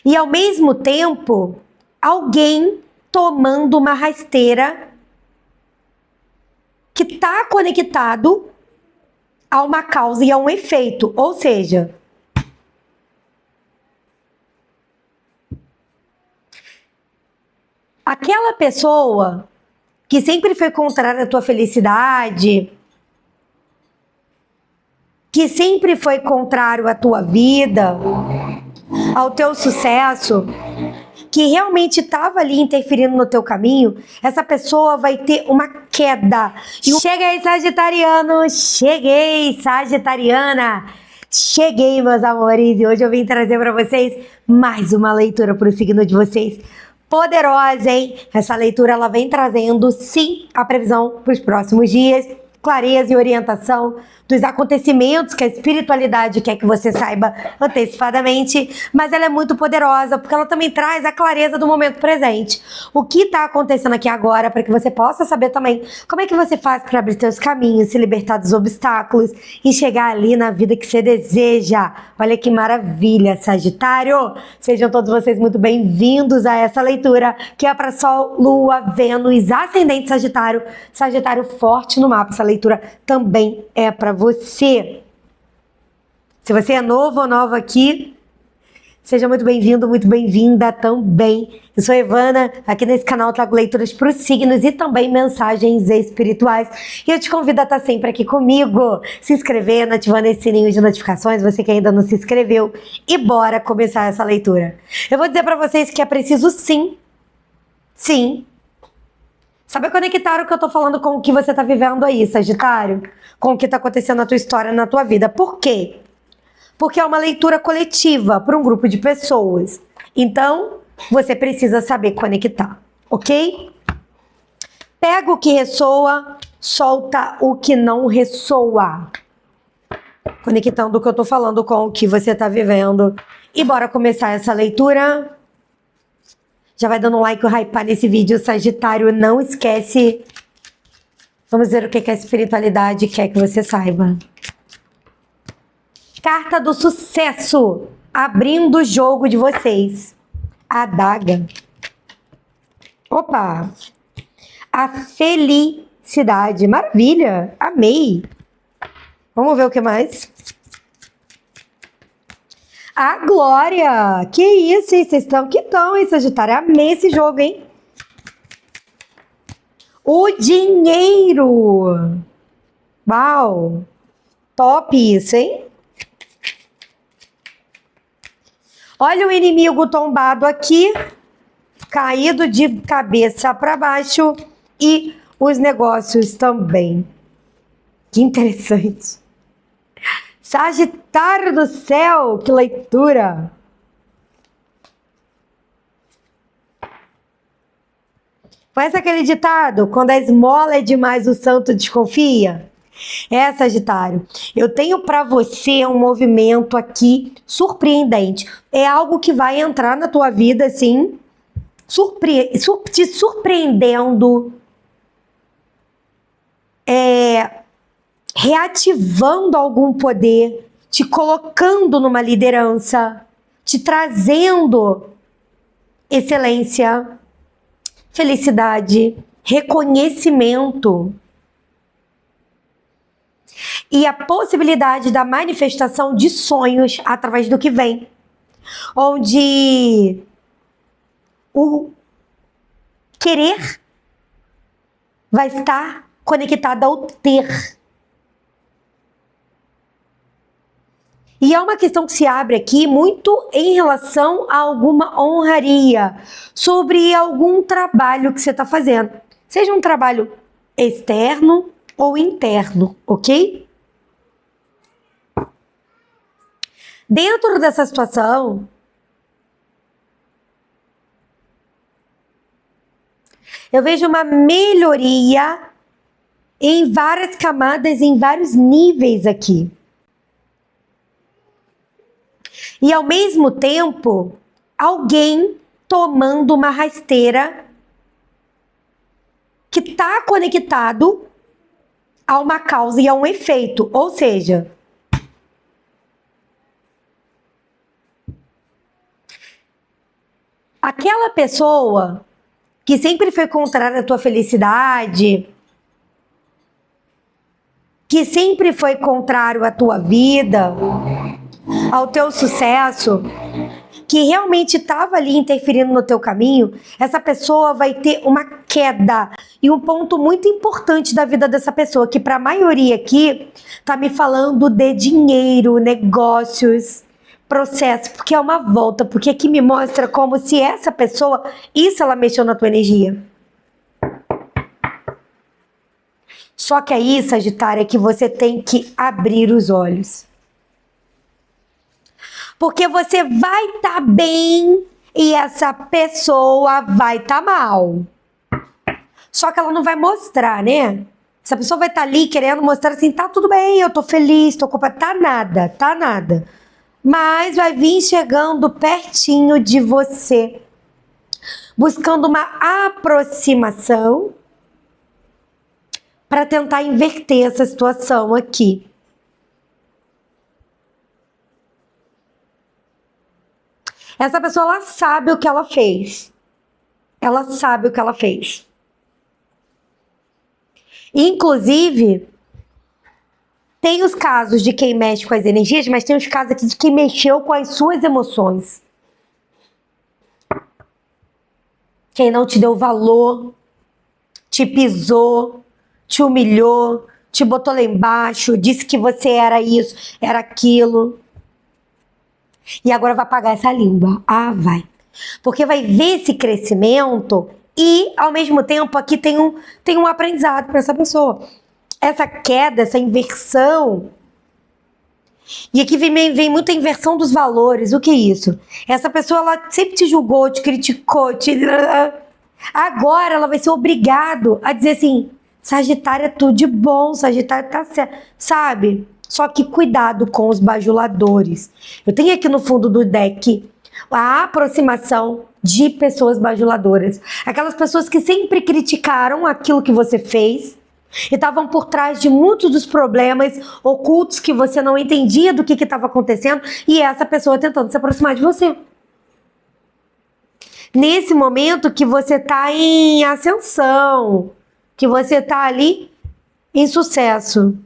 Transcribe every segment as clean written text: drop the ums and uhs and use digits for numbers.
E ao mesmo tempo, alguém tomando uma rasteira que está conectado a uma causa e a um efeito. Ou seja, aquela pessoa que sempre foi contrária à tua felicidade, que sempre foi contrário à tua vida, ao teu sucesso, que realmente estava ali interferindo no teu caminho, essa pessoa vai ter uma queda. Cheguei, Sagitariano! Cheguei, Sagitariana! Cheguei, meus amores! E hoje eu vim trazer para vocês mais uma leitura para o signo de vocês. Poderosa, hein? Essa leitura ela vem trazendo, sim, a previsão para os próximos dias, clareza e orientação dos acontecimentos que a espiritualidade quer que você saiba antecipadamente, mas ela é muito poderosa porque ela também traz a clareza do momento presente. O que está acontecendo aqui agora para que você possa saber também como é que você faz para abrir seus caminhos, se libertar dos obstáculos e chegar ali na vida que você deseja. Olha que maravilha, Sagitário! Sejam todos vocês muito bem-vindos a essa leitura que é para Sol, Lua, Vênus, Ascendente Sagitário, Sagitário forte no mapa. Essa leitura também é para você. Se você é novo ou nova aqui, seja muito bem-vindo, muito bem-vinda também. Eu sou Evana, aqui nesse canal eu trago leituras para os signos e também mensagens espirituais. E eu te convido a estar sempre aqui comigo, se inscrevendo, ativando esse sininho de notificações, você que ainda não se inscreveu. E bora começar essa leitura. Eu vou dizer para vocês que é preciso sim, saber conectar o que eu tô falando com o que você tá vivendo aí, Sagitário, com o que tá acontecendo na tua história, na tua vida. Por quê? Porque é uma leitura coletiva para um grupo de pessoas. Então, você precisa saber conectar, ok? Pega o que ressoa, solta o que não ressoa. Conectando o que eu tô falando com o que você tá vivendo. E bora começar essa leitura. Já vai dando um like, o hypar nesse vídeo, Sagitário. Não esquece. Vamos ver o que a espiritualidade quer que você saiba. Carta do sucesso. Abrindo o jogo de vocês. A adaga. Opa. A felicidade. Maravilha. Amei. Vamos ver o que mais. A glória! Que isso, hein? Vocês estão que estão, hein, Sagitário? Amei esse jogo, hein? O dinheiro! Uau! Top isso, hein? Olha o inimigo tombado aqui, caído de cabeça para baixo e os negócios também. Que interessante. Sagitário do céu, que leitura! Conhece aquele ditado? Quando a esmola é demais, o santo desconfia? É, Sagitário. Eu tenho para você um movimento aqui surpreendente. É algo que vai entrar na tua vida, assim, te surpreendendo, reativando algum poder, te colocando numa liderança, te trazendo excelência, felicidade, reconhecimento e a possibilidade da manifestação de sonhos através do que vem, onde o querer vai estar conectado ao ter. E é uma questão que se abre aqui muito em relação a alguma honraria sobre algum trabalho que você está fazendo. Seja um trabalho externo ou interno, ok? Dentro dessa situação, eu vejo uma melhoria em várias camadas, em vários níveis aqui. E ao mesmo tempo, alguém tomando uma rasteira que está conectado a uma causa e a um efeito. Ou seja, Aquela pessoa que sempre foi contrária à tua felicidade, que sempre foi contrário à tua vida, ao teu sucesso, que realmente estava ali interferindo no teu caminho, essa pessoa vai ter uma queda. E um ponto muito importante da vida dessa pessoa, que para a maioria aqui tá me falando de dinheiro, negócios, processo, porque é uma volta, porque aqui me mostra como se essa pessoa, isso ela mexeu na tua energia. Só que aí, Sagitário, é que você tem que abrir os olhos. Porque você vai estar bem e essa pessoa vai estar mal. Só que ela não vai mostrar, né? Essa pessoa vai estar ali querendo mostrar assim, tá tudo bem, eu tô feliz, tô culpada. Tá nada, tá nada. Mas vai vir chegando pertinho de você, buscando uma aproximação para tentar inverter essa situação aqui. Essa pessoa, ela sabe o que ela fez. Ela sabe o que ela fez. Inclusive, tem os casos de quem mexe com as energias, mas tem os casos aqui de quem mexeu com as suas emoções. Quem não te deu valor, te pisou, te humilhou, te botou lá embaixo, disse que você era isso, era aquilo. E agora vai pagar essa língua. Ah, vai. Porque vai ver esse crescimento e, ao mesmo tempo, aqui tem um aprendizado para essa pessoa. Essa queda, essa inversão. E aqui vem muita inversão dos valores. O que é isso? Essa pessoa, ela sempre te julgou, te criticou, Agora ela vai ser obrigado a dizer assim, Sagitário é tudo de bom, Sagitário tá certo, sabe? Só que cuidado com os bajuladores. Eu tenho aqui no fundo do deck a aproximação de pessoas bajuladoras. Aquelas pessoas que sempre criticaram aquilo que você fez e estavam por trás de muitos dos problemas ocultos que você não entendia do que estava acontecendo e essa pessoa tentando se aproximar de você. Nesse momento que você está em ascensão, que você está ali em sucesso.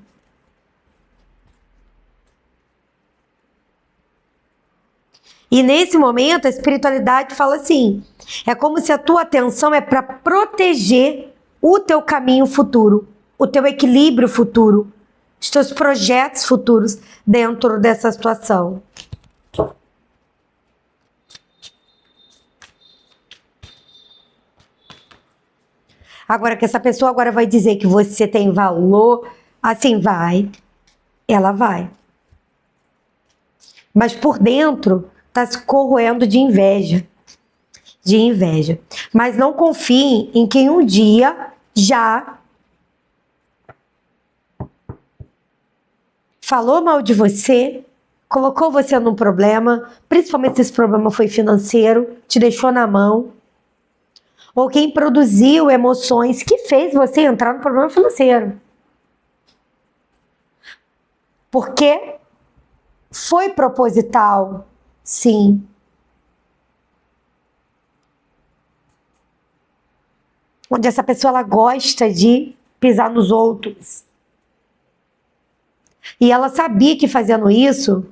E nesse momento a espiritualidade fala assim, é como se a tua atenção é para proteger o teu caminho futuro, o teu equilíbrio futuro, os teus projetos futuros dentro dessa situação. Agora que essa pessoa agora vai dizer que você tem valor, assim vai, ela vai. Mas por dentro tá se corroendo de inveja. De inveja. Mas não confie em quem um dia já falou mal de você, colocou você num problema, principalmente se esse problema foi financeiro, te deixou na mão. Ou quem produziu emoções que fez você entrar no problema financeiro. Porque foi proposital, sim. Onde essa pessoa ela gosta de pisar nos outros. E ela sabia que fazendo isso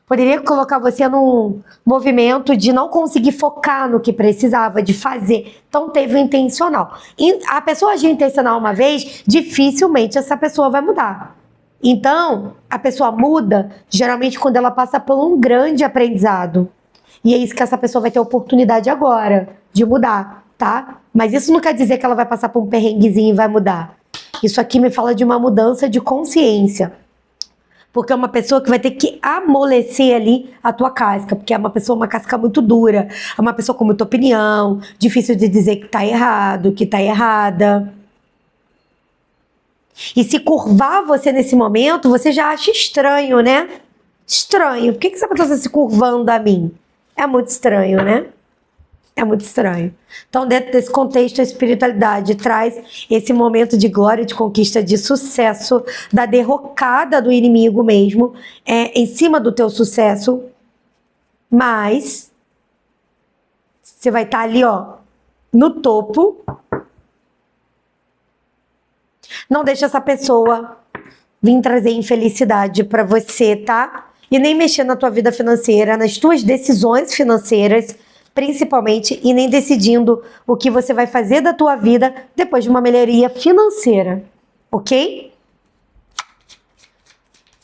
poderia colocar você num movimento de não conseguir focar no que precisava de fazer. Então teve o intencional. E a pessoa agiu intencional uma vez, dificilmente essa pessoa vai mudar. Então, a pessoa muda geralmente quando ela passa por um grande aprendizado. E é isso que essa pessoa vai ter oportunidade agora de mudar, tá? Mas isso não quer dizer que ela vai passar por um perrenguezinho e vai mudar. Isso aqui me fala de uma mudança de consciência. Porque é uma pessoa que vai ter que amolecer ali a tua casca. Porque é uma pessoa, uma casca muito dura. É uma pessoa com muita opinião. Difícil de dizer que tá errado, que tá errada. E se curvar você nesse momento, você já acha estranho, né? Estranho. Por que essa pessoa está se curvando a mim? É muito estranho, né? É muito estranho. Então, dentro desse contexto, a espiritualidade traz esse momento de glória, de conquista, de sucesso, da derrocada do inimigo mesmo, em cima do teu sucesso, mas Você vai estar ali, ó, no topo. Não deixa essa pessoa vir trazer infelicidade pra você, tá? E nem mexer na tua vida financeira, nas tuas decisões financeiras, principalmente, e nem decidindo o que você vai fazer da tua vida depois de uma melhoria financeira, ok?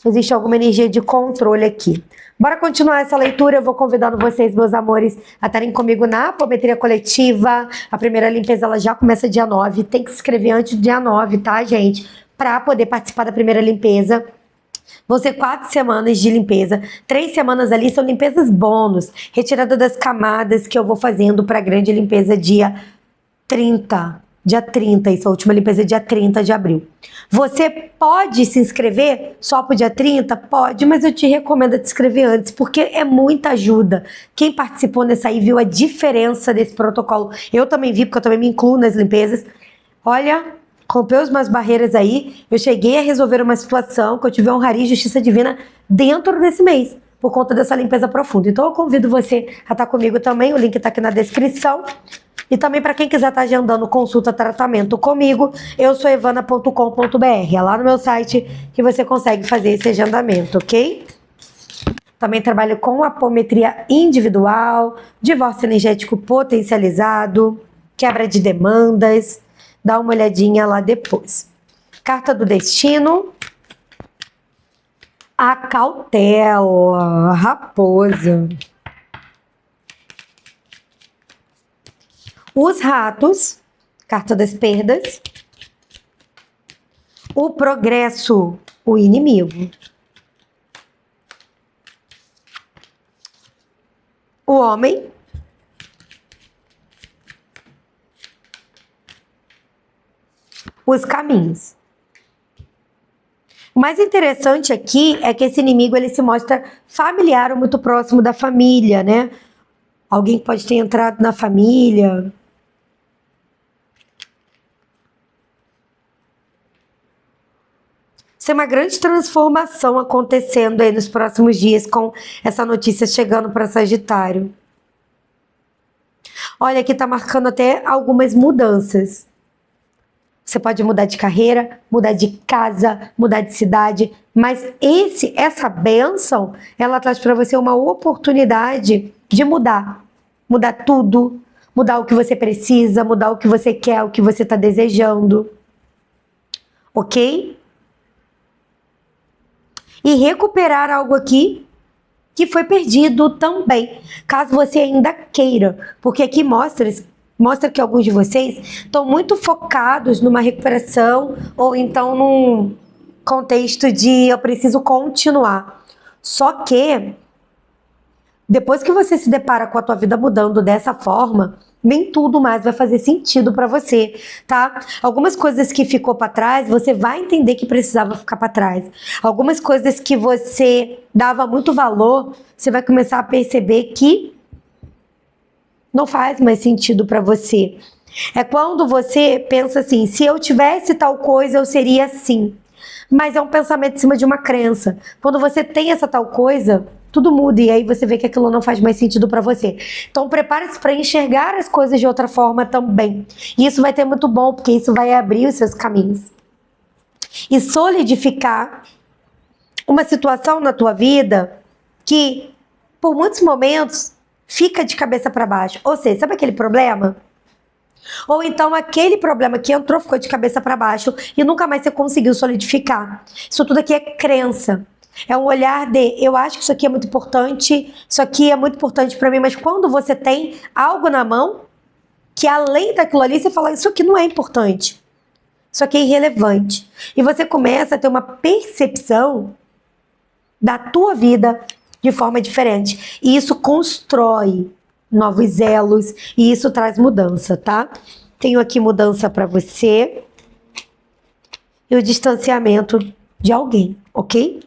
Existe alguma energia de controle aqui. Bora continuar essa leitura. Eu vou convidando vocês, meus amores, a estarem comigo na apometria coletiva. A primeira limpeza ela já começa dia 9. Tem que se inscrever antes do dia 9, tá, gente? Para poder participar da primeira limpeza. Vão ser 4 semanas de limpeza. 3 semanas ali são limpezas bônus. Retirada das camadas que eu vou fazendo para a grande limpeza dia 30. Dia 30, isso é a última limpeza dia 30 de abril. Você pode se inscrever só pro dia 30? Pode, mas eu te recomendo te inscrever antes, porque é muita ajuda. Quem participou nessa aí viu a diferença desse protocolo. Eu também vi, porque eu também me incluo nas limpezas. Olha, rompeu umas barreiras aí. Eu cheguei a resolver uma situação que eu tive honraria e justiça divina dentro desse mês, por conta dessa limpeza profunda. Então eu convido você a estar comigo também, o link tá aqui na descrição. E também para quem quiser estar agendando consulta, tratamento comigo, eu sou evana.com.br. É lá no meu site que você consegue fazer esse agendamento, ok? Também trabalho com apometria individual, divórcio energético potencializado, quebra de demandas. Dá uma olhadinha lá depois. Carta do destino. A cautela, raposa. Os ratos, carta das perdas. O progresso, o inimigo. O homem. Os caminhos. O mais interessante aqui é que esse inimigo ele se mostra familiar ou muito próximo da família, né? Alguém que pode ter entrado na família. Isso é uma grande transformação acontecendo aí nos próximos dias com essa notícia chegando para Sagitário. Olha, aqui tá marcando até algumas mudanças. Você pode mudar de carreira, mudar de casa, mudar de cidade, mas essa bênção, ela traz para você uma oportunidade de mudar. Mudar tudo, mudar o que você precisa, mudar o que você quer, o que você está desejando. Ok? E recuperar algo aqui que foi perdido também, caso você ainda queira, porque aqui mostra que alguns de vocês estão muito focados numa recuperação ou então num contexto de eu preciso continuar. Só que depois que você se depara com a tua vida mudando dessa forma, nem tudo mais vai fazer sentido para você, tá? Algumas coisas que ficou para trás, você vai entender que precisava ficar para trás. Algumas coisas que você dava muito valor, você vai começar a perceber que não faz mais sentido para você. É quando você pensa assim, se eu tivesse tal coisa, eu seria assim. Mas é um pensamento em cima de uma crença. Quando você tem essa tal coisa, tudo muda e aí você vê que aquilo não faz mais sentido para você. Então prepare-se para enxergar as coisas de outra forma também. E isso vai ter muito bom, porque isso vai abrir os seus caminhos. E solidificar uma situação na tua vida que, por muitos momentos, fica de cabeça para baixo. Ou seja, sabe aquele problema? Ou então aquele problema que entrou ficou de cabeça para baixo e nunca mais você conseguiu solidificar. Isso tudo aqui é crença. É um olhar de, eu acho que isso aqui é muito importante, isso aqui é muito importante para mim, mas quando você tem algo na mão, que além daquilo ali, você fala, isso aqui não é importante. Isso aqui é irrelevante. E você começa a ter uma percepção da tua vida de forma diferente. E isso constrói novos elos e isso traz mudança, tá? Tenho aqui mudança para você e o distanciamento de alguém, ok?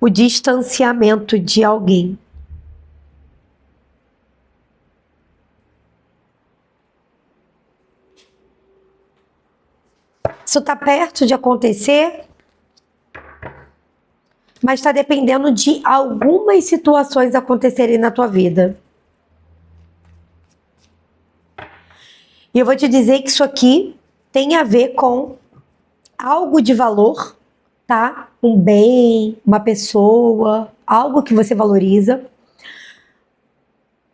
O distanciamento de alguém. Isso está perto de acontecer, mas está dependendo de algumas situações acontecerem na tua vida. E eu vou te dizer que isso aqui tem a ver com algo de valor, tá? Um bem, uma pessoa, algo que você valoriza,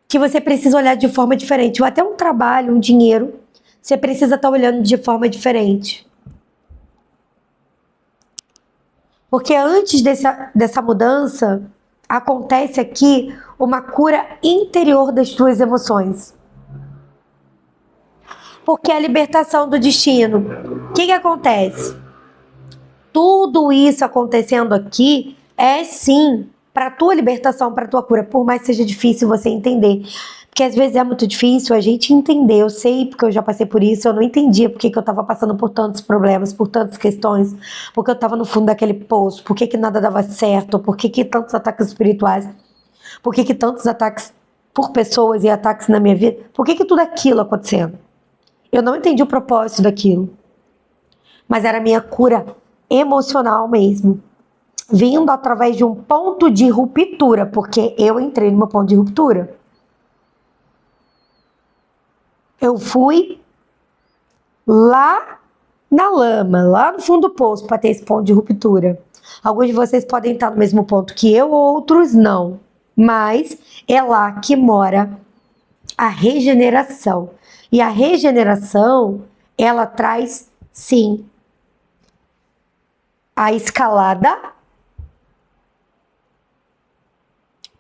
que você precisa olhar de forma diferente. Ou até um trabalho, um dinheiro, você precisa estar olhando de forma diferente. Porque antes dessa mudança, acontece aqui uma cura interior das tuas emoções. Porque a libertação do destino. O que acontece? Tudo isso acontecendo aqui é sim para tua libertação, para tua cura, por mais que seja difícil você entender. Porque às vezes é muito difícil a gente entender. Eu sei, porque eu já passei por isso, eu não entendia porque que eu estava passando por tantos problemas, por tantas questões, porque eu estava no fundo daquele poço, por que nada dava certo, por que tantos ataques espirituais, por que tantos ataques por pessoas e ataques na minha vida, por que tudo aquilo acontecendo? Eu não entendi o propósito daquilo, mas era a minha cura emocional mesmo, vindo através de um ponto de ruptura, porque eu entrei no meu ponto de ruptura. Eu fui lá na lama, lá no fundo do poço, para ter esse ponto de ruptura. Alguns de vocês podem estar no mesmo ponto que eu, outros não, mas é lá que mora a regeneração. E a regeneração, ela traz, sim, a escalada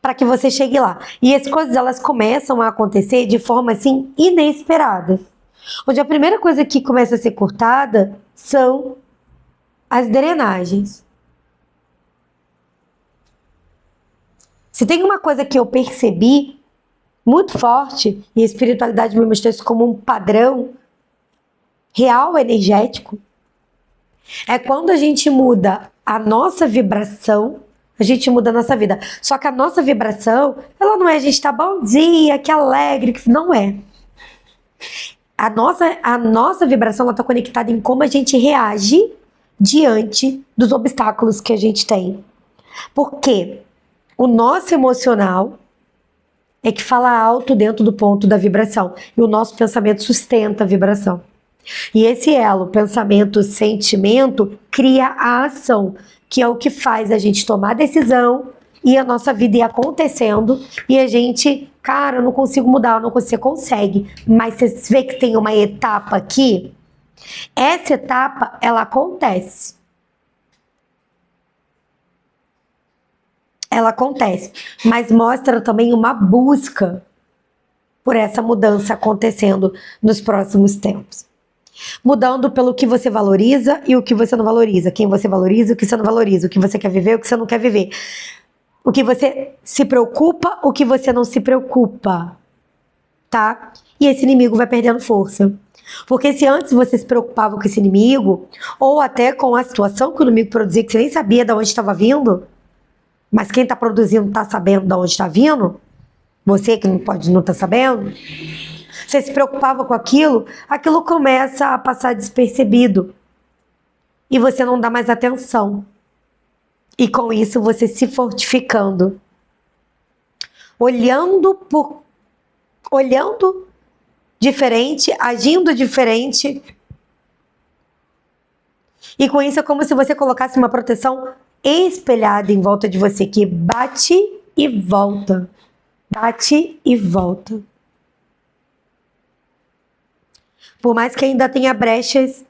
para que você chegue lá. E as coisas, elas começam a acontecer de forma, assim, inesperada. Onde a primeira coisa que começa a ser cortada são as drenagens. Se tem uma coisa que eu percebi muito forte, e a espiritualidade me mostrou isso como um padrão real energético, é quando a gente muda a nossa vibração, a gente muda a nossa vida. Só que a nossa vibração, ela não é a gente tá bom dia, que alegre, que não é. A nossa vibração, ela tá conectada em como a gente reage diante dos obstáculos que a gente tem. Porque o nosso emocional é que fala alto dentro do ponto da vibração. E o nosso pensamento sustenta a vibração. E esse elo, pensamento, sentimento, cria a ação, que é o que faz a gente tomar decisão e a nossa vida ir acontecendo. E a gente, cara, eu não consigo mudar, eu não consigo, você consegue. Mas você vê que tem uma etapa aqui? Essa etapa, ela acontece. Ela acontece, mas mostra também uma busca por essa mudança acontecendo nos próximos tempos. Mudando pelo que você valoriza e o que você não valoriza. Quem você valoriza e o que você não valoriza. O que você quer viver e o que você não quer viver. O que você se preocupa, o que você não se preocupa. Tá? E esse inimigo vai perdendo força. Porque se antes você se preocupava com esse inimigo, ou até com a situação que o inimigo produzia, que você nem sabia de onde estava vindo, mas quem está produzindo está sabendo de onde está vindo, você que não pode não estar sabendo, você se preocupava com aquilo, aquilo começa a passar despercebido. E você não dá mais atenção. E com isso você se fortificando. Olhando diferente, agindo diferente. E com isso é como se você colocasse uma proteção espelhada em volta de você, que bate e volta. Bate e volta. Por mais que ainda tenha brechas,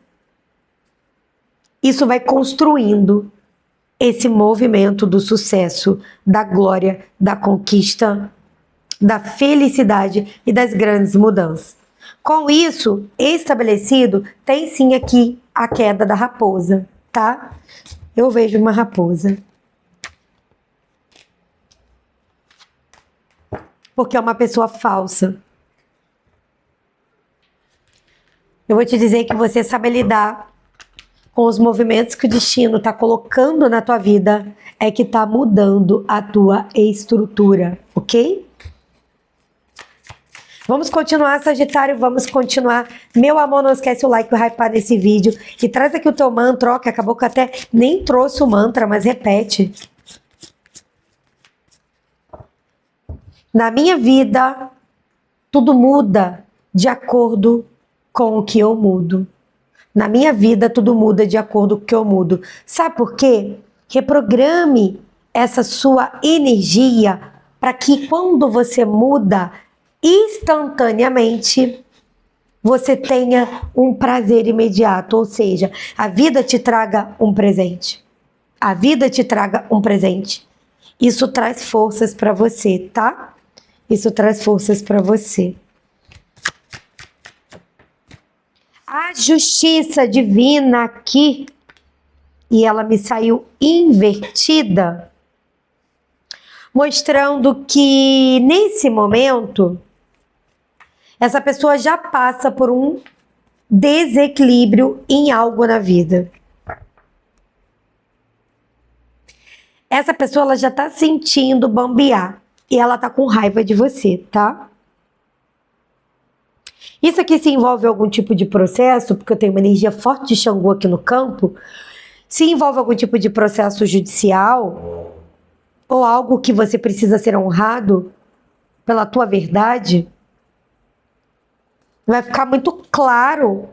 isso vai construindo esse movimento do sucesso, da glória, da conquista, da felicidade e das grandes mudanças. Com isso estabelecido, tem sim aqui a queda da raposa, tá? Eu vejo uma raposa. Porque é uma pessoa falsa. Eu vou te dizer que você sabe lidar com os movimentos que o destino está colocando na tua vida, é que está mudando a tua estrutura, ok? Vamos continuar, Sagitário, vamos continuar. Meu amor, não esquece o like e o hypar nesse vídeo. E traz aqui o teu mantra, ó, que acabou que eu até nem trouxe o mantra, mas repete. Na minha vida, tudo muda de acordo com o que eu mudo. Na minha vida, tudo muda de acordo com o que eu mudo. Sabe por quê? Reprograme essa sua energia para que quando você muda, instantaneamente, você tenha um prazer imediato. Ou seja, a vida te traga um presente. A vida te traga um presente. Isso traz forças para você, tá? Isso traz forças para você. A justiça divina aqui, e ela me saiu invertida, mostrando que nesse momento essa pessoa já passa por um desequilíbrio em algo na vida. Essa pessoa ela já tá sentindo bambear e ela tá com raiva de você, tá? Isso aqui se envolve algum tipo de processo, porque eu tenho uma energia forte de Xangô aqui no campo, se envolve algum tipo de processo judicial ou algo que você precisa ser honrado pela tua verdade, vai ficar muito claro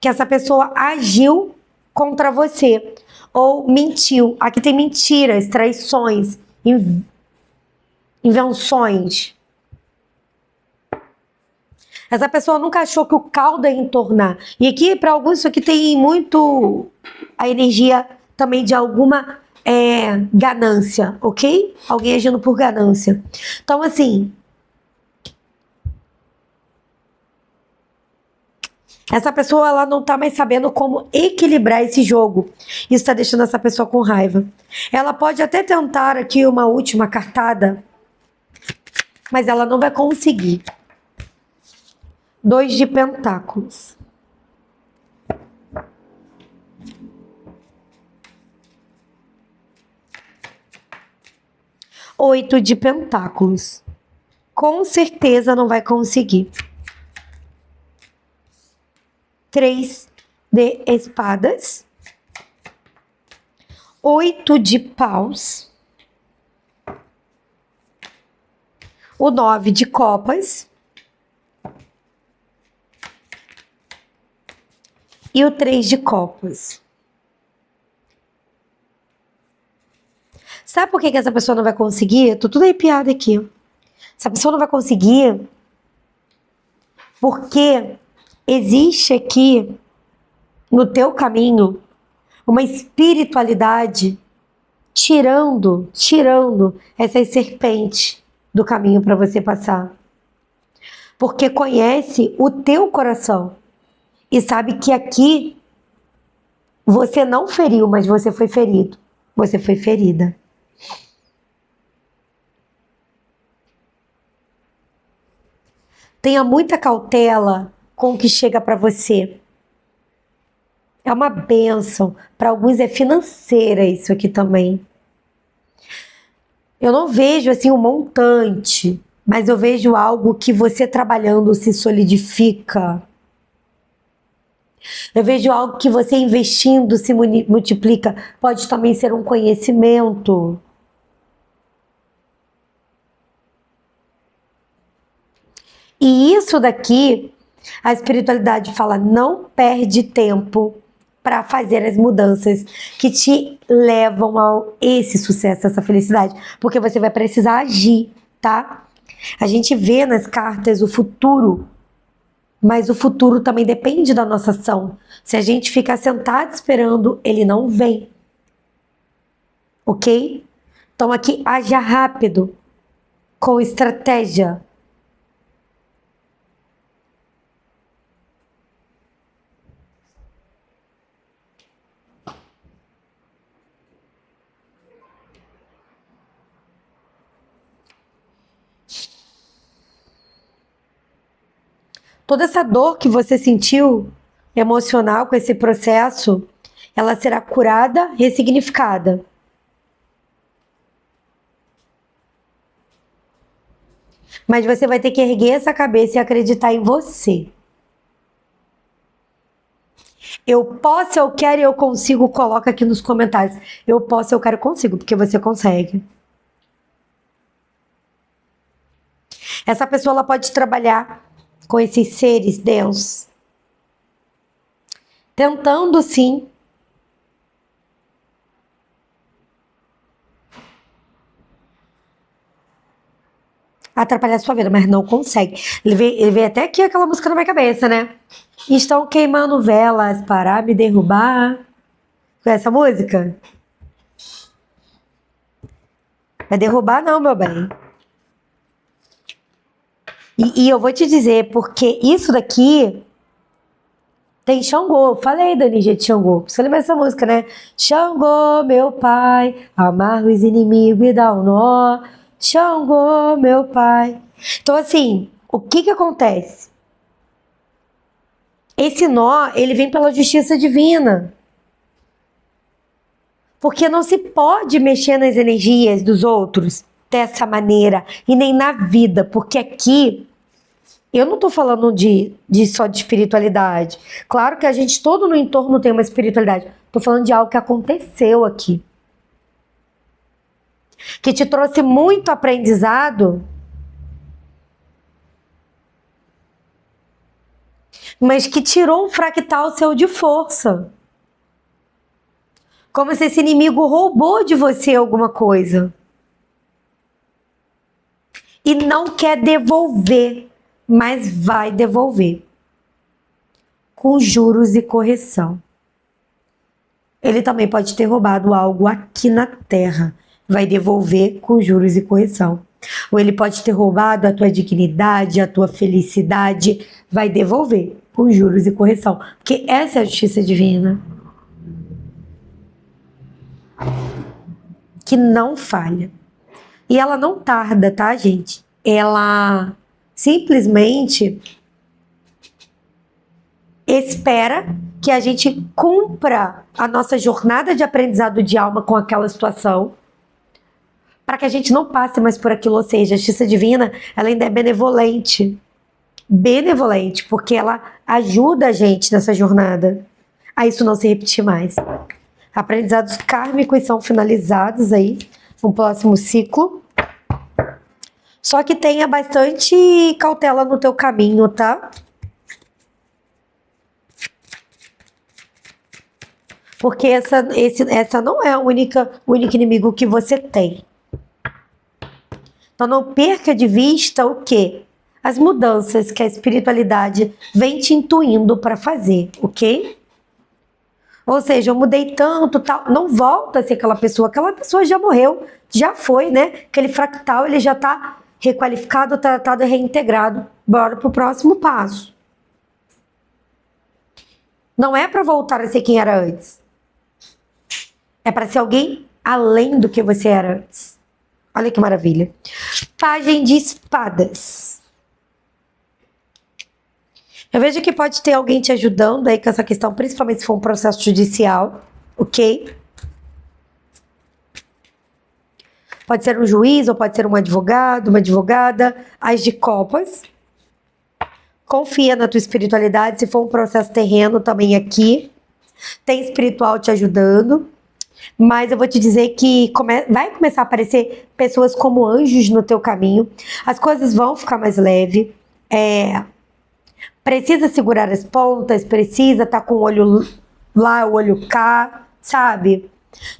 que essa pessoa agiu contra você ou mentiu. Aqui tem mentiras, traições, invenções. Essa pessoa nunca achou que o caldo ia entornar. E aqui, para alguns, isso aqui tem muito a energia também de alguma ganância, ok? Alguém agindo por ganância. Então, assim, essa pessoa ela não tá mais sabendo como equilibrar esse jogo. Isso está deixando essa pessoa com raiva. Ela pode até tentar aqui uma última cartada, mas ela não vai conseguir. 2 de pentáculos. Oito de pentáculos. Com certeza não vai conseguir. 3 de espadas. 8 de paus. O 9 de copas. E o 3 de copas. Sabe por que essa pessoa não vai conseguir? Tô tudo arrepiada aqui. Essa pessoa não vai conseguir porque existe aqui no teu caminho uma espiritualidade tirando essas serpentes do caminho para você passar. Porque conhece o teu coração. E sabe que aqui você não feriu, mas você foi ferido. Você foi ferida. Tenha muita cautela com o que chega para você. É uma bênção. Para alguns é financeira isso aqui também. Eu não vejo assim um montante, mas eu vejo algo que você trabalhando se solidifica. Eu vejo algo que você investindo se multiplica. Pode também ser um conhecimento. E isso daqui, a espiritualidade fala, não perde tempo para fazer as mudanças que te levam a esse sucesso, essa felicidade. Porque você vai precisar agir, tá? A gente vê nas cartas o futuro. Mas o futuro também depende da nossa ação. Se a gente ficar sentado esperando, ele não vem. Ok? Então aqui, haja rápido, com estratégia. Toda essa dor que você sentiu emocional com esse processo, ela será curada, ressignificada. Mas você vai ter que erguer essa cabeça e acreditar em você. Eu posso, eu quero e eu consigo, coloca aqui nos comentários. Eu posso, eu quero e consigo, porque você consegue. Essa pessoa ela pode trabalhar com esses seres densos, tentando sim atrapalhar a sua vida, mas não consegue. Ele vê até aqui aquela música na minha cabeça, né? Estão queimando velas para me derrubar. Conhece essa música? Vai derrubar não, meu bem. E eu vou te dizer, porque isso daqui tem Xangô. Eu falei da energia de Xangô. Você lembra dessa música, né? Xangô, meu pai, amarra os inimigos e dá um nó. Xangô, meu pai. Então, assim, o que acontece? Esse nó, ele vem pela justiça divina. Porque não se pode mexer nas energias dos outros dessa maneira e nem na vida, porque aqui eu não tô falando só de espiritualidade. Claro que a gente todo no entorno tem uma espiritualidade. Tô falando de algo que aconteceu aqui. Que te trouxe muito aprendizado, mas que tirou um fractal seu de força. Como se esse inimigo roubou de você alguma coisa. E não quer devolver, mas vai devolver. Com juros e correção. Ele também pode ter roubado algo aqui na Terra. Vai devolver com juros e correção. Ou ele pode ter roubado a tua dignidade, a tua felicidade. Vai devolver com juros e correção. Porque essa é a justiça divina. Que não falha. E ela não tarda, tá, gente? Ela simplesmente espera que a gente cumpra a nossa jornada de aprendizado de alma com aquela situação, para que a gente não passe mais por aquilo. Ou seja, a justiça divina, ela ainda é benevolente. Benevolente, porque ela ajuda a gente nessa jornada a isso não se repetir mais. Aprendizados kármicos são finalizados aí no próximo ciclo. Só que tenha bastante cautela no teu caminho, tá? Porque essa não é o único inimigo que você tem. Então não perca de vista o quê? As mudanças que a espiritualidade vem te intuindo para fazer, ok? Ou seja, eu mudei tanto, tal. Não volta a ser aquela pessoa já morreu, já foi, né? Aquele fractal, ele já tá requalificado, tratado e reintegrado. Bora pro próximo passo. Não é para voltar a ser quem era antes. É para ser alguém além do que você era antes. Olha que maravilha. Pagem de espadas. Eu vejo que pode ter alguém te ajudando aí com essa questão, principalmente se for um processo judicial, ok? Pode ser um juiz ou pode ser um advogado, uma advogada. As de copas. Confia na tua espiritualidade. Se for um processo terreno também aqui, tem espiritual te ajudando. Mas eu vou te dizer que vai começar a aparecer pessoas como anjos no teu caminho. As coisas vão ficar mais leves. Precisa segurar as pontas, precisa estar com o olho lá, o olho cá, sabe?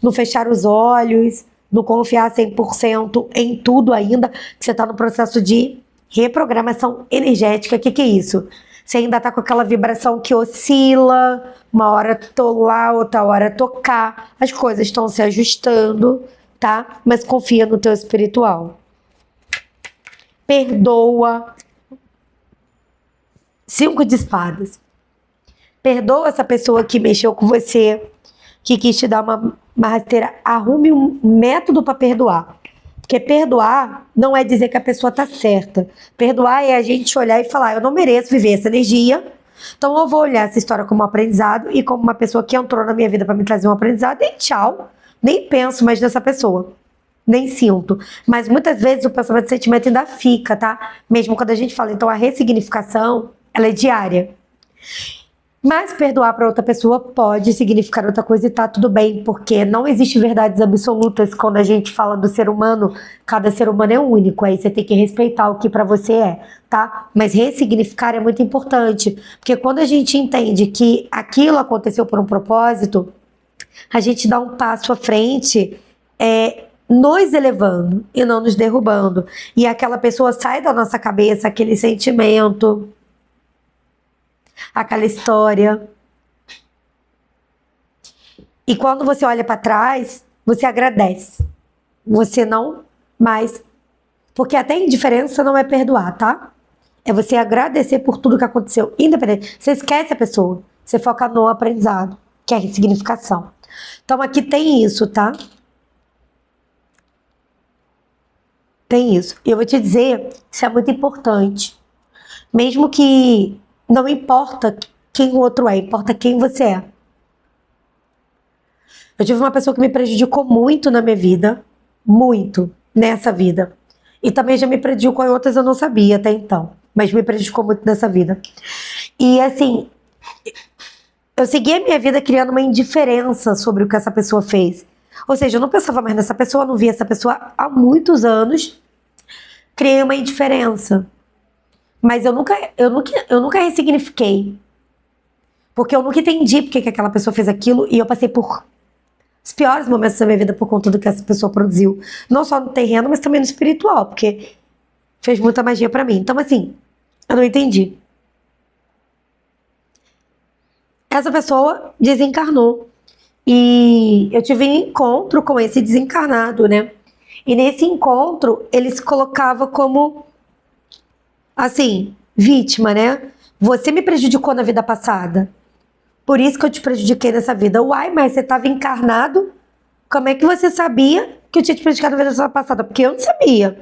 Não fechar os olhos, não confiar 100% em tudo ainda, que você está no processo de reprogramação energética. O que é isso? Você ainda está com aquela vibração que oscila, uma hora tô lá, outra hora tô cá. As coisas estão se ajustando, tá? Mas confia no teu espiritual. Perdoa. 5 de espadas. Perdoa essa pessoa que mexeu com você, que quis te dar uma rasteira. Arrume um método para perdoar. Porque perdoar não é dizer que a pessoa tá certa. Perdoar é a gente olhar e falar, eu não mereço viver essa energia, então eu vou olhar essa história como um aprendizado e como uma pessoa que entrou na minha vida para me trazer um aprendizado e tchau. Nem penso mais nessa pessoa. nem sinto. Mas muitas vezes o pensamento e sentimento ainda fica, tá? Mesmo quando a gente fala. Então a ressignificação, ela é diária. Mas perdoar para outra pessoa pode significar outra coisa e tá tudo bem, porque não existe verdades absolutas quando a gente fala do ser humano. Cada ser humano é único, aí você tem que respeitar o que para você é, tá? Mas ressignificar é muito importante, porque quando a gente entende que aquilo aconteceu por um propósito, a gente dá um passo à frente, nos elevando e não nos derrubando. E aquela pessoa sai da nossa cabeça, aquele sentimento, aquela história. E quando você olha para trás, você agradece. Você não mais. Porque até indiferença não é perdoar, tá? É você agradecer por tudo que aconteceu. Independente. Você esquece a pessoa. Você foca no aprendizado, que é a ressignificação. Então aqui tem isso, tá? Tem isso. E eu vou te dizer, isso é muito importante. Mesmo que não importa quem o outro é, importa quem você é. Eu tive uma pessoa que me prejudicou muito na minha vida, muito nessa vida. E também já me prejudicou em outras, eu não sabia até então, mas me prejudicou muito nessa vida. E assim, eu segui a minha vida criando uma indiferença sobre o que essa pessoa fez. Ou seja, eu não pensava mais nessa pessoa, não via essa pessoa há muitos anos, criei uma indiferença. Mas eu nunca ressignifiquei. Porque eu nunca entendi porque que aquela pessoa fez aquilo e eu passei por os piores momentos da minha vida por conta do que essa pessoa produziu. Não só no terreno, mas também no espiritual, porque fez muita magia pra mim. Então, assim, eu não entendi. Essa pessoa desencarnou. E eu tive um encontro com esse desencarnado, né? E nesse encontro, ele se colocava como, assim, vítima, né? Você me prejudicou na vida passada. Por isso que eu te prejudiquei nessa vida. Uai, mas você estava encarnado? Como é que você sabia que eu tinha te prejudicado na vida passada? Porque eu não sabia.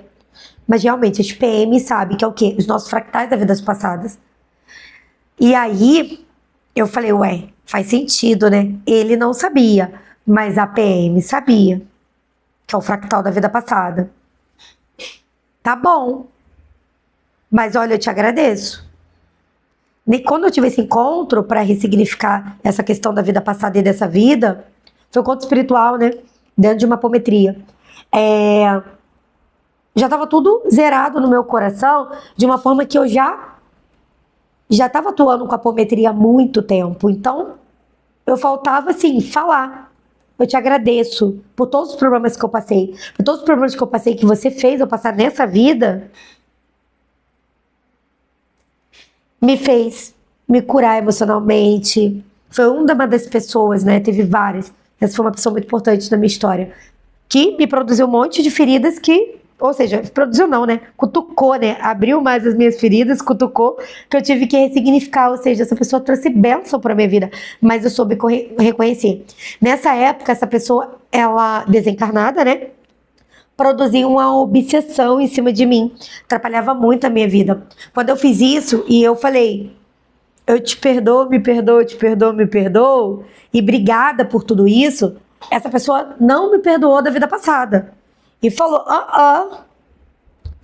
Mas realmente, as PM sabem que é o quê? Os nossos fractais das vidas passadas. E aí, eu falei, ué, faz sentido, né? Ele não sabia, mas a PM sabia. Que é o fractal da vida passada. Tá bom. Mas olha, eu te agradeço. E quando eu tive esse encontro para ressignificar essa questão da vida passada e dessa vida, foi um encontro espiritual, né? Dentro de uma apometria. Já estava tudo zerado no meu coração, de uma forma que eu já estava atuando com a apometria há muito tempo. Então, eu faltava, assim, falar. Eu te agradeço por todos os problemas que eu passei, por todos os problemas que eu passei, que você fez eu passar nessa vida. Me fez me curar emocionalmente. Foi uma das pessoas, né? Teve várias. Essa foi uma pessoa muito importante na minha história. Que me produziu um monte de feridas que... Ou seja, produziu não, né? Cutucou, né? Abriu mais as minhas feridas, cutucou, que eu tive que ressignificar. Ou seja, essa pessoa trouxe bênção pra minha vida. Mas eu soube reconhecer. Nessa época, essa pessoa, ela desencarnada, né? Produzia uma obsessão em cima de mim. Atrapalhava muito a minha vida. Quando eu fiz isso e eu falei, eu te perdoo, me perdoo, te perdoo, me perdoo, e obrigada por tudo isso, essa pessoa não me perdoou da vida passada. E falou,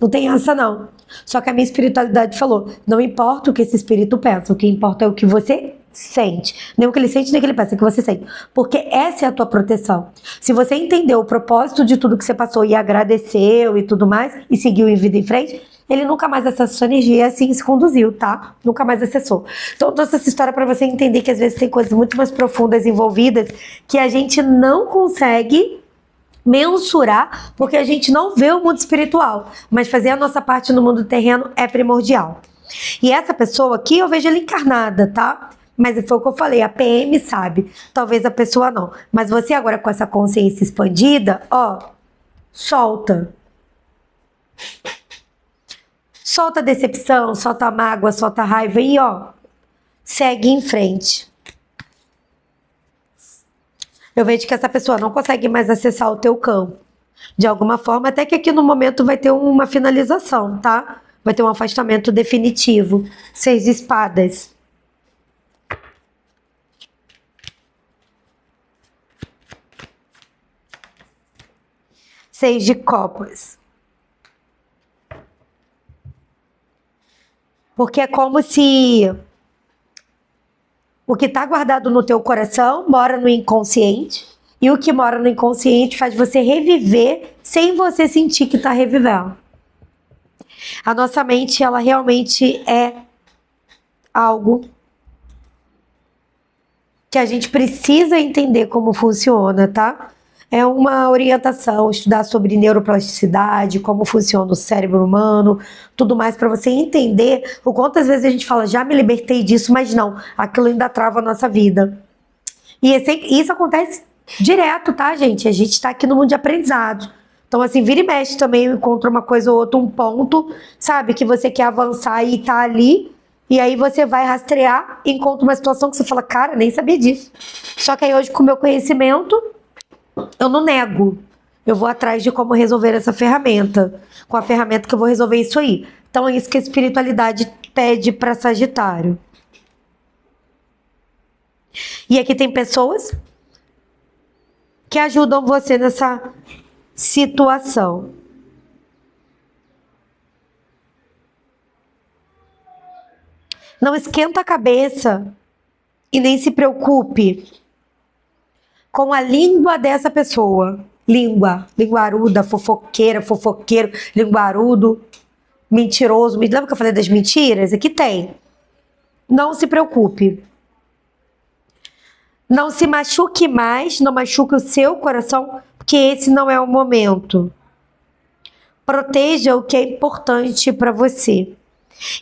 não tem essa não. Só que a minha espiritualidade falou, não importa o que esse espírito pensa, o que importa é o que você sente. Nem o que ele sente, nem o que ele pensa, é o que você sente. Porque essa é a tua proteção. Se você entendeu o propósito de tudo que você passou e agradeceu e tudo mais, e seguiu em vida em frente, ele nunca mais acessou sua energia e assim se conduziu, tá? Nunca mais acessou. Então, eu trouxe essa história para você entender que às vezes tem coisas muito mais profundas envolvidas que a gente não consegue mensurar, porque a gente não vê o mundo espiritual, mas fazer a nossa parte no mundo terreno é primordial. E essa pessoa aqui, eu vejo ela encarnada, tá? Mas foi o que eu falei, a PM sabe, talvez a pessoa não. Mas você agora com essa consciência expandida, solta. Solta a decepção, solta a mágoa, solta a raiva e segue em frente. Eu vejo que essa pessoa não consegue mais acessar o teu campo. De alguma forma, até que aqui no momento vai ter uma finalização, tá? Vai ter um afastamento definitivo. 6 de espadas. Seis de copas. Porque é como se o que está guardado no teu coração mora no inconsciente, e o que mora no inconsciente faz você reviver sem você sentir que está revivendo. A nossa mente, ela realmente é algo que a gente precisa entender como funciona, tá? É uma orientação, estudar sobre neuroplasticidade, como funciona o cérebro humano, tudo mais, para você entender o quantas vezes a gente fala, já me libertei disso, mas não, aquilo ainda trava a nossa vida. E isso acontece direto, tá, gente? A gente tá aqui no mundo de aprendizado. Então, assim, vira e mexe também, encontra uma coisa ou outra, um ponto, sabe, que você quer avançar e tá ali, e aí você vai rastrear e encontra uma situação que você fala, cara, nem sabia disso. Só que aí hoje, com o meu conhecimento, eu não nego. Eu vou atrás de como resolver essa ferramenta. Com a ferramenta que eu vou resolver isso aí. Então é isso que a espiritualidade pede para Sagitário. E aqui tem pessoas que ajudam você nessa situação. Não esquenta a cabeça e nem se preocupe com a língua dessa pessoa. Linguaruda, fofoqueira, fofoqueiro, linguarudo, mentiroso. Lembra que eu falei das mentiras? Aqui tem. Não se preocupe. Não se machuque mais, não machuque o seu coração, porque esse não é o momento. Proteja o que é importante para você.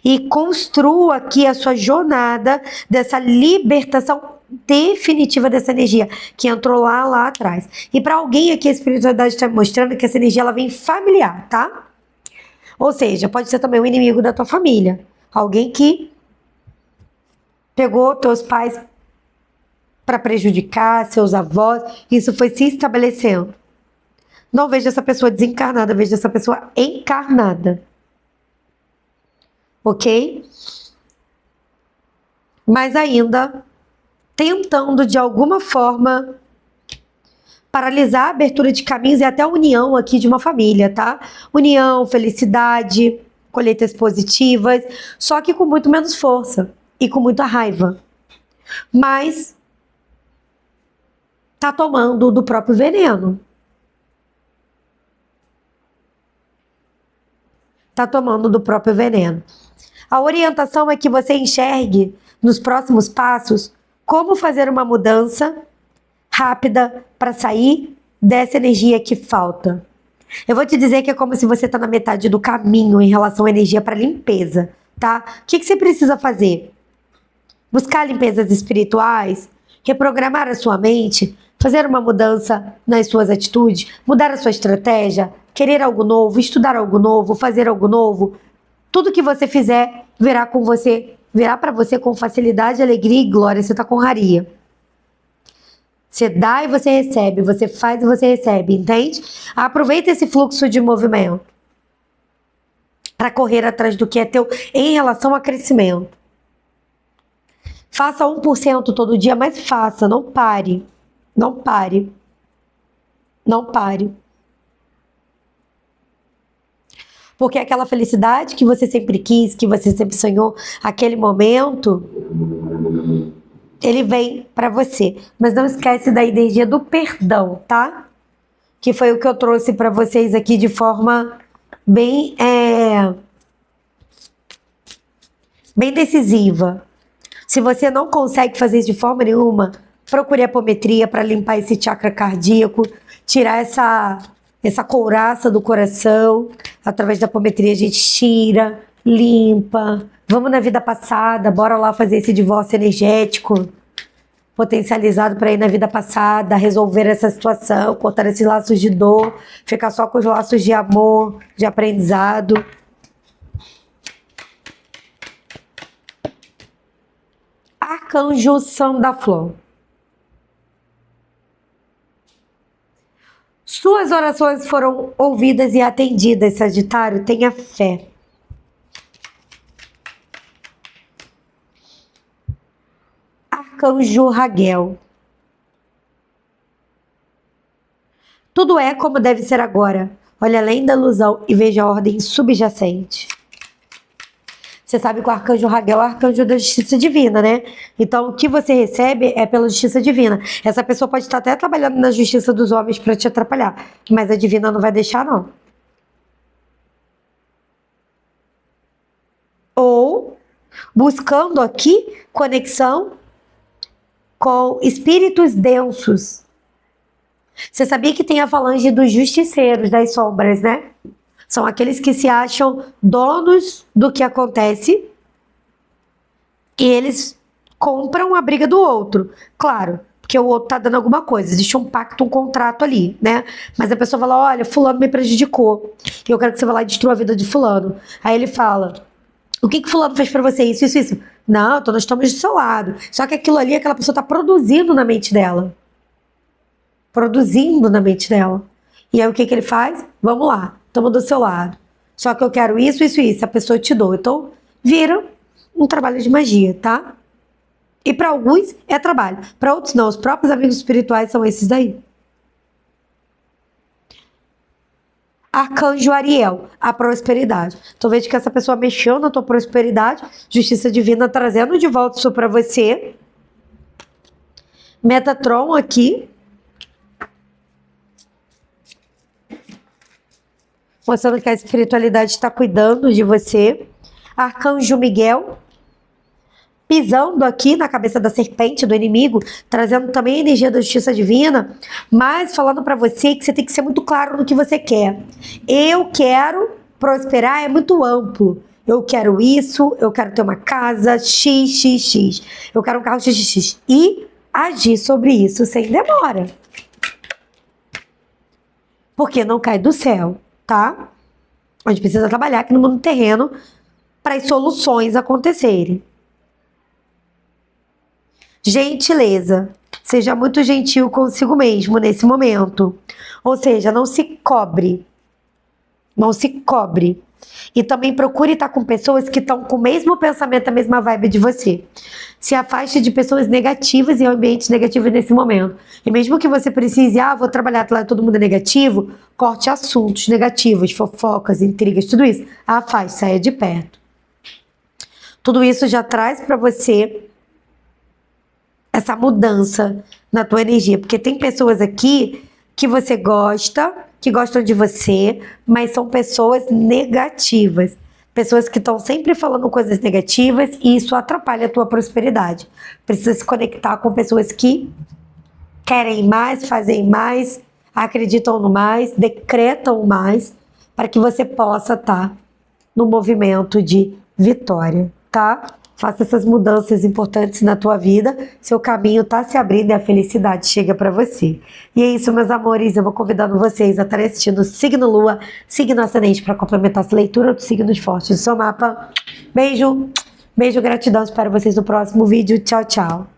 E construa aqui a sua jornada dessa libertação definitiva dessa energia que entrou lá atrás. E para alguém aqui a espiritualidade está mostrando que essa energia ela vem familiar, tá? Ou seja, pode ser também um inimigo da tua família. Alguém que pegou teus pais para prejudicar, seus avós. Isso foi se estabelecendo. Não veja essa pessoa desencarnada, veja essa pessoa encarnada. Ok? Mas ainda tentando de alguma forma paralisar a abertura de caminhos e até a união aqui de uma família, tá? União, felicidade, colheitas positivas, só que com muito menos força e com muita raiva. Mas tá tomando do próprio veneno. Tá tomando do próprio veneno. A orientação é que você enxergue nos próximos passos como fazer uma mudança rápida para sair dessa energia que falta. Eu vou te dizer que é como se você está na metade do caminho em relação à energia para limpeza, tá? O que você precisa fazer? Buscar limpezas espirituais, reprogramar a sua mente, fazer uma mudança nas suas atitudes, mudar a sua estratégia, querer algo novo, estudar algo novo, fazer algo novo. Tudo que você fizer virá para você com facilidade, alegria e glória. Você está com honraria. Você dá e você recebe, você faz e você recebe, entende? Aproveita esse fluxo de movimento para correr atrás do que é teu em relação a crescimento. Faça 1% todo dia, mas faça, não pare. Não pare. Não pare. Porque aquela felicidade que você sempre quis, que você sempre sonhou, aquele momento, ele vem para você. Mas não esquece da energia do perdão, tá? Que foi o que eu trouxe para vocês aqui de forma bem decisiva. Se você não consegue fazer isso de forma nenhuma, procure apometria para limpar esse chakra cardíaco, tirar essa couraça do coração. Através da apometria a gente tira, limpa. Vamos na vida passada, bora lá fazer esse divórcio energético potencializado para ir na vida passada, resolver essa situação, cortar esses laços de dor, ficar só com os laços de amor, de aprendizado. Arcanjo São da Flor. Suas orações foram ouvidas e atendidas, Sagitário. Tenha fé. Arcanjo Raguel. Tudo é como deve ser agora. Olha além da ilusão e veja a ordem subjacente. Você sabe que o arcanjo Raguel é o arcanjo da justiça divina, né? Então, o que você recebe é pela justiça divina. Essa pessoa pode estar até trabalhando na justiça dos homens para te atrapalhar, mas a divina não vai deixar, não. Ou buscando aqui conexão com espíritos densos. Você sabia que tem a falange dos justiceiros das sombras, né? São aqueles que se acham donos do que acontece e eles compram a briga do outro. Claro, porque o outro tá dando alguma coisa, existe um pacto, um contrato ali, né? Mas a pessoa fala, olha, fulano me prejudicou e eu quero que você vá lá e destrua a vida de fulano. Aí ele fala, o que fulano fez pra você? Isso, isso, isso. Não, então nós estamos do seu lado. Só que aquilo ali, aquela pessoa tá produzindo na mente dela. Produzindo na mente dela. E aí o que ele faz? Vamos lá. Estamos do seu lado. Só que eu quero isso, isso e isso. A pessoa te dou. Então, vira um trabalho de magia, tá? E para alguns é trabalho. Para outros não. Os próprios amigos espirituais são esses daí. Arcanjo Ariel, a prosperidade. Então, veja que essa pessoa mexeu na tua prosperidade. Justiça divina trazendo de volta isso para você. Metatron aqui. Mostrando que a espiritualidade está cuidando de você. Arcanjo Miguel, pisando aqui na cabeça da serpente, do inimigo, trazendo também a energia da justiça divina, mas falando para você que você tem que ser muito claro no que você quer. Eu quero prosperar, é muito amplo. Eu quero isso, eu quero ter uma casa, XXX. Eu quero um carro XXX. E agir sobre isso sem demora. Porque não cai do céu. Tá? A gente precisa trabalhar aqui no mundo terreno para as soluções acontecerem. Gentileza. Seja muito gentil consigo mesmo nesse momento. Ou seja, não se cobre. Não se cobre. E também procure estar com pessoas que estão com o mesmo pensamento, a mesma vibe de você. Se afaste de pessoas negativas e ambientes negativos nesse momento. E mesmo que você precise, vou trabalhar lá, todo mundo é negativo, corte assuntos negativos, fofocas, intrigas, tudo isso. Afaste, saia de perto. Tudo isso já traz para você essa mudança na tua energia. Porque tem pessoas aqui que você gosta, que gostam de você, mas são pessoas negativas. Pessoas que estão sempre falando coisas negativas e isso atrapalha a tua prosperidade. Precisa se conectar com pessoas que querem mais, fazem mais, acreditam no mais, decretam mais, para que você possa estar no movimento de vitória, tá? Faça essas mudanças importantes na tua vida, seu caminho está se abrindo e a felicidade chega para você. E é isso, meus amores, eu vou convidando vocês a estarem assistindo Signo Lua, Signo Ascendente, para complementar essa leitura dos signos fortes do seu mapa. Beijo, beijo, gratidão, espero vocês no próximo vídeo. Tchau, tchau.